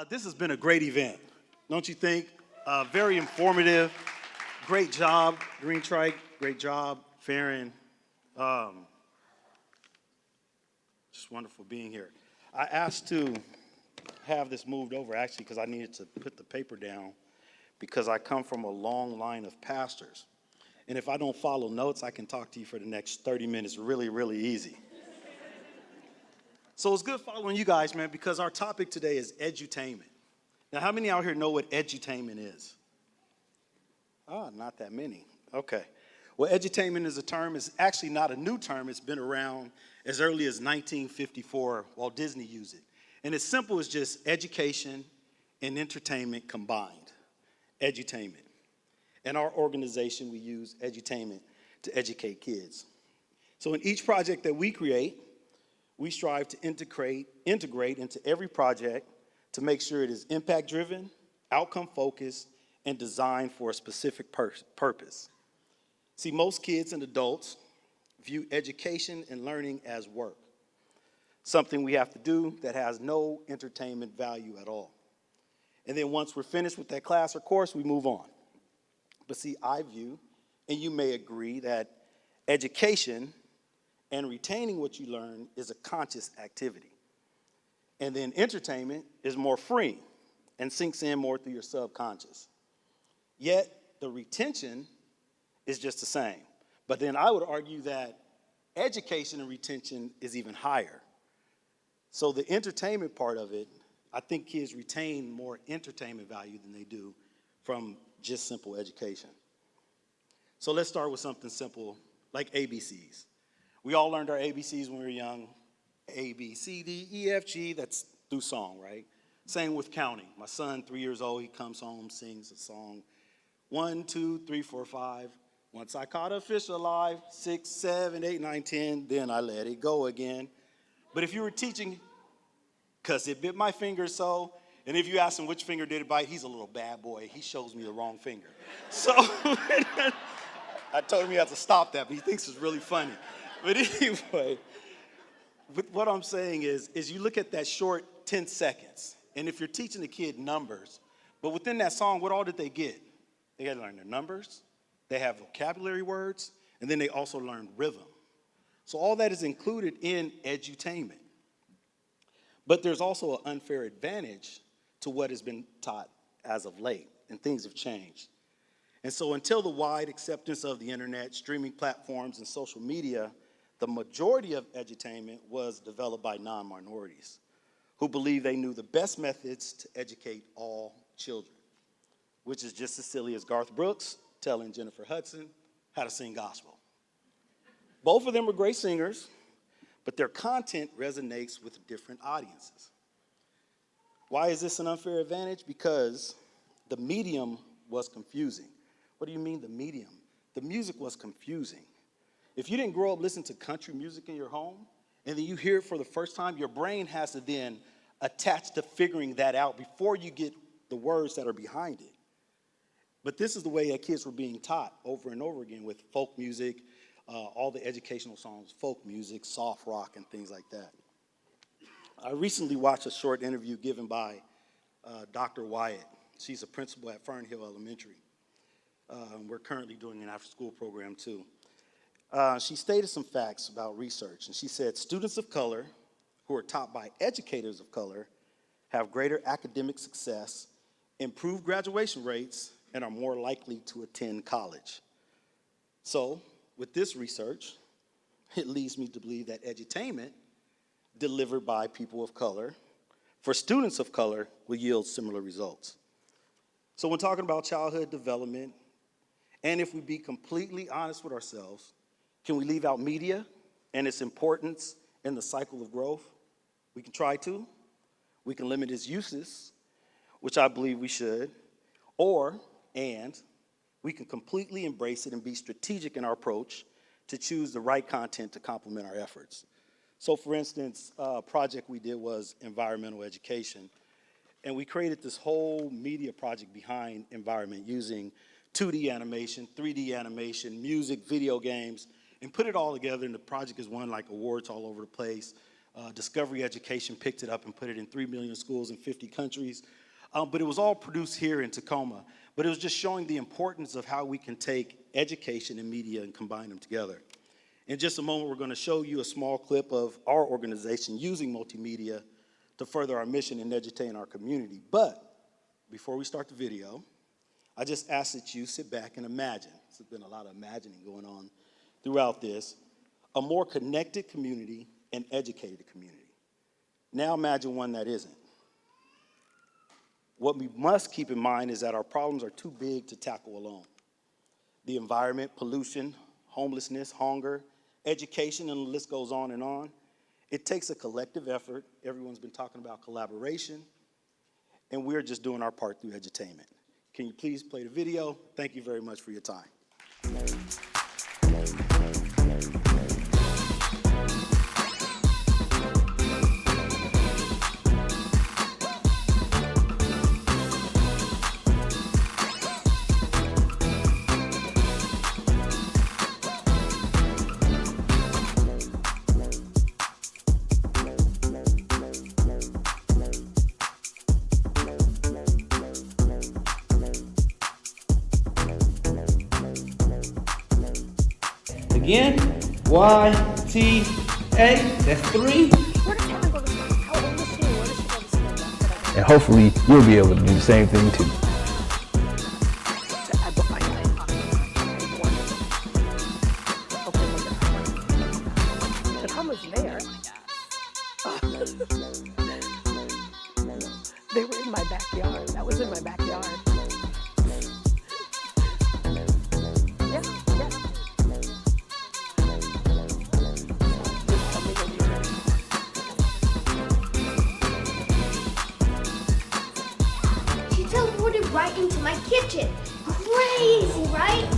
This has been a great event, don't you think? Very informative. Great job, Green Trike. Great job, Farron. Um, just wonderful being here. I asked to have this moved over actually because I needed to put the paper down because I come from a long line of pastors. And if I don't follow notes, I can talk to you for the next 30 minutes really, really easy. So it's good following you guys, man, because our topic today is edutainment. Now, how many out here know what edutainment is? Not that many. Okay. Well, edutainment is a term. It's actually not a new term. It's been around as early as 1954 while Disney used it. And it's simple as just education and entertainment combined. Edutainment. In our organization, we use edutainment to educate kids. So in each project that we create, we strive to integrate into every project to make sure it is impact-driven, outcome-focused, and designed for a specific purpose. See, most kids and adults view education and learning as work, something we have to do that has no entertainment value at all. And then once we're finished with that class or course, we move on. But see, I view, and you may agree, that education and retaining what you learn is a conscious activity. And then entertainment is more free and sinks in more through your subconscious. Yet, the retention is just the same. But then I would argue that education and retention is even higher. So the entertainment part of it, I think kids retain more entertainment value than they do from just simple education. So let's start with something simple like ABCs. We all learned our ABCs when we were young. A, B, C, D, E, F, G, that's through song, right? Same with counting. My son, 3 years old, he comes home, sings a song. 1, 2, 3, 4, 5. Once I caught a fish alive, 6, 7, 8, 9, 10, then I let it go again. But if you were teaching, because it bit my finger so, and if you ask him which finger did it bite, he's a little bad boy. He shows me the wrong finger. So I told him he had to stop that, but he thinks it's really funny. But anyway, what I'm saying is you look at that short 10 seconds, and if you're teaching a kid numbers, but within that song, what all did they get? They had to learn their numbers, they have vocabulary words, and then they also learned rhythm. So all that is included in edutainment. But there's also an unfair advantage to what has been taught as of late, and things have changed. And so until the wide acceptance of the internet, streaming platforms, and social media, the majority of edutainment was developed by non-minorities who believed they knew the best methods to educate all children, which is just as silly as Garth Brooks telling Jennifer Hudson how to sing gospel. Both of them were great singers, but their content resonates with different audiences. Why is this an unfair advantage? Because the medium was confusing. What do you mean the medium? The music was confusing. If you didn't grow up listening to country music in your home, and then you hear it for the first time, your brain has to then attach to figuring that out before you get the words that are behind it. But this is the way that kids were being taught over and over again with folk music, all the educational songs, folk music, soft rock, and things like that. I recently watched a short interview given by Dr. Wyatt. She's a principal at Fernhill Elementary. We're currently doing an after-school program, too. She stated some facts about research, and she said students of color who are taught by educators of color have greater academic success, improved graduation rates, and are more likely to attend college. So, with this research, it leads me to believe that edutainment delivered by people of color for students of color will yield similar results. So when talking about childhood development, and if we be completely honest with ourselves, can we leave out media and its importance in the cycle of growth? We can try to. We can limit its uses, which I believe we should, and we can completely embrace it and be strategic in our approach to choose the right content to complement our efforts. So for instance, a project we did was environmental education, and we created this whole media project behind environment using 2D animation, 3D animation, music, video games, and put it all together, and the project has won like awards all over the place. Discovery Education picked it up and put it in 3 million schools in 50 countries. But it was all produced here in Tacoma. But it was just showing the importance of how we can take education and media and combine them together. In just a moment, we're going to show you a small clip of our organization using multimedia to further our mission and educate our community. But before we start the video, I just ask that you sit back and imagine. There's been a lot of imagining going on throughout this. A more connected community and educated community. Now imagine one that isn't. What we must keep in mind is that our problems are too big to tackle alone. The environment, pollution, homelessness, hunger, education, and the list goes on and on. It takes a collective effort. Everyone's been talking about collaboration, and we're just doing our part through edutainment. Can you please play the video? Thank you very much for your time. Again, Y-T-A, that's 3. Where does Hannah go to school? How old is she? Where does she go to school? And hopefully you'll be able to do the same thing too. Tacoma's there. They were in my backyard. That was in my backyard. Yeah. She teleported right into my kitchen. Crazy, right?